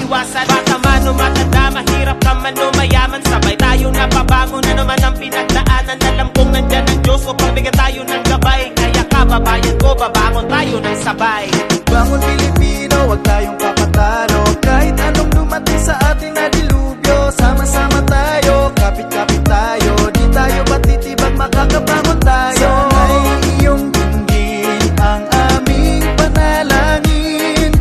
maiwasan. Bata man o matanda, mahirap ka man o mayaman, sabay tayo napabangon na naman ang pinagdaanan. Alam kong nandyan ang Diyos upang bigyan tayo ng gabay. Kaya kababayan ko, babangon tayo ng sabay. Bangon Pilipino, wag tayong papatalo. Kahit anong dumating sa atin na dilubyo, sama-sama tayo, kapit-kapit tayo. Di tayo patitibag, makakabangon tayo. Sana'y iyong dinggin ang aming panalangin.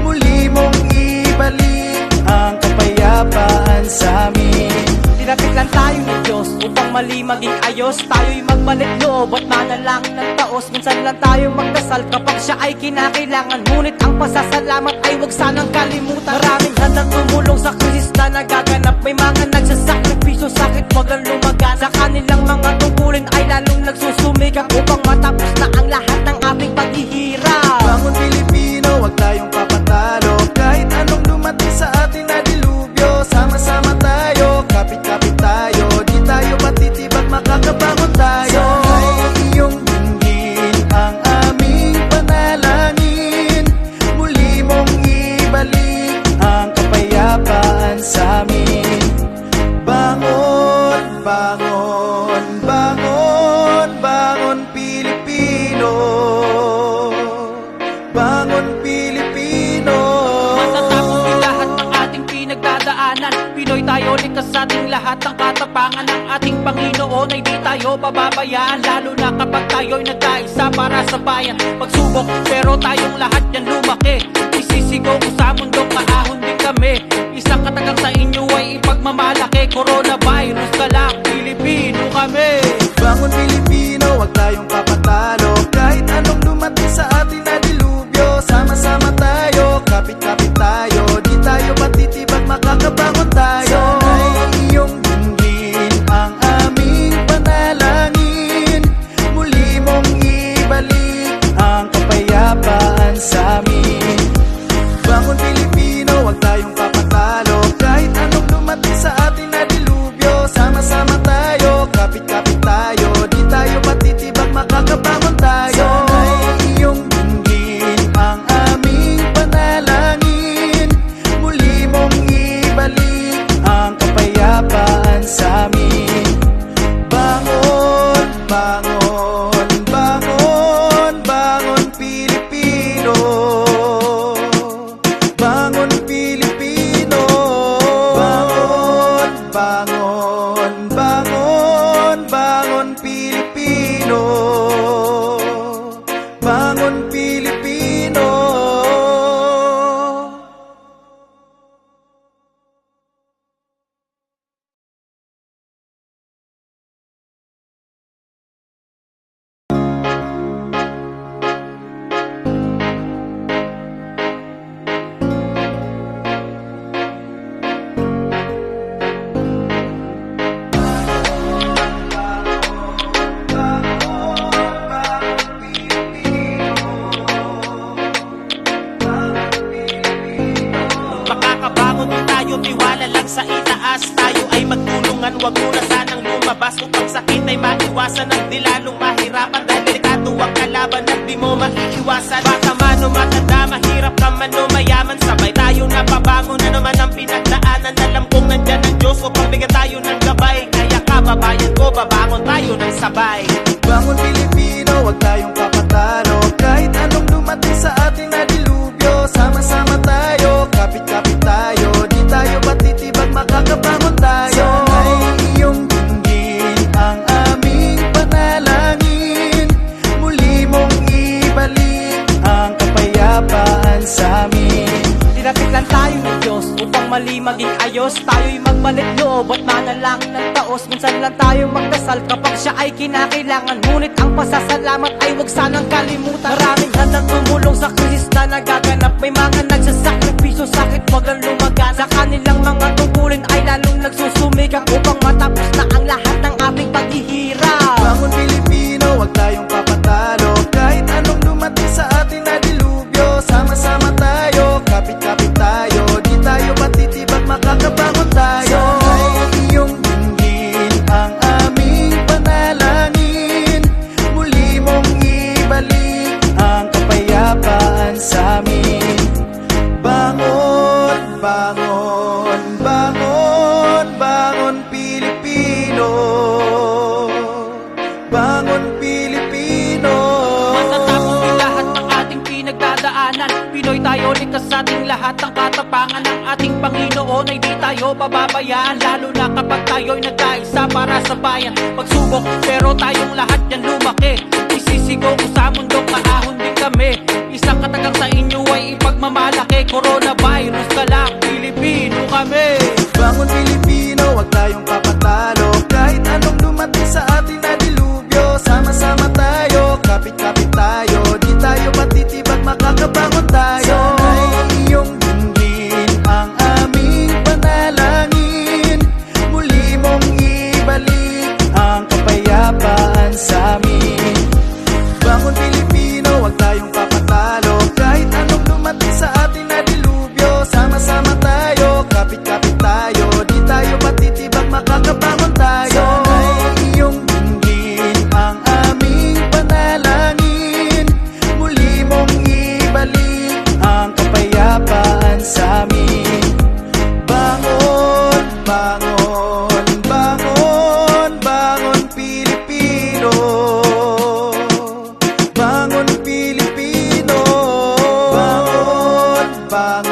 Muli mong ibalik ang kapayapaan sa amin. Tinapit lang tayo ng Diyos upang mali maging ayos. Tayo'y magbalik loob at manalangin ng taos. Minsan lang tayo magdasal kapag siya ay kinakailangan. Ngunit ang pasasalamat ay huwag sanang kalimutan. Maraming handang tumulong sa krisis na nagaganap. May mga nagsasakripisyo, sakit wag lang lumagan. Sa kanilang mga tungkulin ay lalong nagsusumikap upang matapos na ang lahat ng ating paghihirap. Bangon Pilipino, wag tayong papatalo. Kahit anong dumating sa atin na dilubyo, sama-sama tayo, kapit-kapit tayo. Di tayo patitibag, makakabangon tayo. Sana'y iyong dinggin ang aming panalangin. Muli mong ibalik ang kapayapaan sa amin. Bangon, bangon, bangon, bangon Pilipino. Bangon Pilipino. Matatapos ang lahat ng ating pinagdadaanan, Pinoy tayo, likas sa ating lahat ng katapangan ng ating Panginoon ay di tayo pababayaan. Lalo na kapag tayo'y nagkaisa para sa bayan. Pagsubok pero tayong lahat yan lumaki. Isisigaw ko sa mundong maahon din kami. Isang katagang sa inyo ay ipagmamalaki. Coronavirus ka lang, Pilipino kami. Bangon Pilipino, wag tayong papatalo. Kahit anong dumating sa atin na dilubyo, sama-sama tayo, kapit-kapit tayo. Di tayo patitibag, makakabangon tayo. Sana'y iyong dinggin ang aming panalangin. Muli mong ibalik ang kapayapaan sa amin. Bangon Pilipino, wag tayong papatalo. Kahit anong dumating sa atin na dilubyo, sama-sama tayo, kapit-kapit tayo. Di tayo patitibag, makakabangon tayo. Sana'y iyong dinggin ang aming panalangin. Muli mong ibalik ang kapayapaan sa amin. Bangon, bangon, bangon, bangon Pilipino. Bangon Pilipino. Bangon, bangon, bangon, bangon Pilipino. Bangon Pilipino. Makakabangon din tayo, tiwala lang sa itaas. Tayo ay magtulungan, wag muna sanang lumabas. Upang sakit ay maiwasan at di lalong mahirapan. Dahil delikado ang kalaban at di mo maiiwasan. Bata man o matanda, mahirap ka man o mayaman, sabay tayo napabangon na naman ang pinagdaanan. Alam kong nandyan ang Diyos upang bigyan tayo ng gabay. Kaya kababayan ko, babangon tayo ng sabay. Bangon Pilipino, wag tayong papatalo. Kahit anong dumating sa atin na dilubyo, sama-sama tayo, kapit-kapit tayo. Di tayo patitibag, makakabangon tayo. Sana'y iyong dinggin ang aming panalangin. Muli mong ibalik ang kapayapaan sa amin. Tinapit lang tayo ng Diyos upang mali maging ayos. Tayo'y magbalik loob at manalangin ng taos. Minsan lang tayo magdasal kapag siya ay kinakailangan. Ngunit ang pasasalamat ay huwag sanang kalimutan. Maraming handang tumulong sa krisis na nagaganap. May mga nagsasakripisyo, sakit wag lang lumagan. Sa kanilang mga tungkulin ay lalong nagsusumikap upang matapos na ang lahat ng ating paghihirap. Bangon Pilipino, wag tayong papatalo. Kahit anong dumating sa atin na dilubyo, sama-sama tayo, kapit-kapit tayo. Di tayo patitibag, makakabangon tayo. Sana'y iyong dinggin ang aming panalangin. Muli mong ibalik ang kapayapaan sa amin. tayo, likas sa ating lahat. Ang katapangan ng ating Panginoon ay di tayo pababayaan, lalo na kapag tayo'y nagkaisa para sa bayan. Pagsubok pero tayong lahat yan lumaki, isisigaw ko sa mundong maahon din kami. Isang katagang sa inyo ay ipagmamalaki, coronavirus ka lang, Pilipino kami. Bangon Pilipino, wag tayong papatalo. Kahit anong dumating sa atin na dilubyo, sama-sama tayo, kapit-kapit tayo. Di tayo matitibag, makakabangon tayo. Sana'y iyong dinggin ang aming panalangin. Muli mong ibalik ang kapayapaan sa amin. Bangon Pilipino, wag tayong papatalo. Kahit anong dumating sa atin na dilubyo, sama-sama tayo, kapit-kapit tayo. Di tayo matitibag, makakabangon tayo. Sana'y iyong dinggin ang aming panalangin. Muli mong ibalik ang kapayapaan sa amin. Bangon, bangon, bangon, bangon Pilipino. Bangon Pilipino. Bangon, bangon.